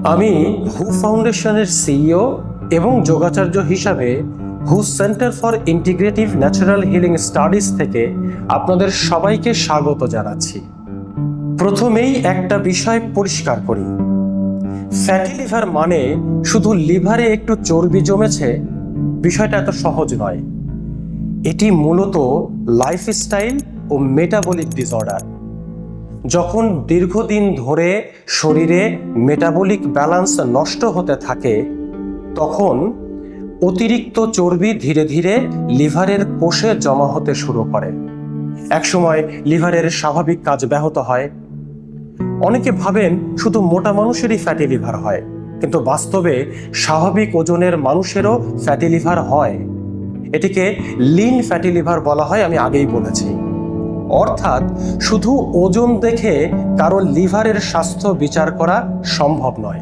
আমি হু ফাউন্ডেশনের সিইও এবং যোগাচার্য হিসাবে who centre for integrative natural healing studies থেকে আপনাদের সবাইকে স্বাগত জানাচ্ছি। প্রথমেই একটা বিষয় পরিষ্কার করি, ফ্যাটি লিভার মানে শুধু লিভারে একটু চর্বি জমেছে, বিষয়টা এত সহজ নয়। এটি মূলত লাইফস্টাইল ও মেটাবলিক ডিসঅর্ডার। যখন দীর্ঘদিন ধরে শরীরে মেটাবলিক ব্যালেন্স নষ্ট হতে থাকে, তখন অতিরিক্ত চর্বি ধীরে ধীরে লিভারের কোষে জমা হতে শুরু করে। একসময় লিভারের স্বাভাবিক কাজ ব্যাহত হয়। অনেকে ভাবেন শুধু মোটা মানুষেরই ফ্যাটি লিভার হয়, কিন্তু বাস্তবে স্বাভাবিক ওজনের মানুষেরও ফ্যাটি লিভার হয়। এটিকে লিন ফ্যাটি লিভার বলা হয়, আমি আগেই বলেছি। অর্থাৎ শুধু ওজন দেখে কারো লিভারের স্বাস্থ্য বিচার করা সম্ভব নয়।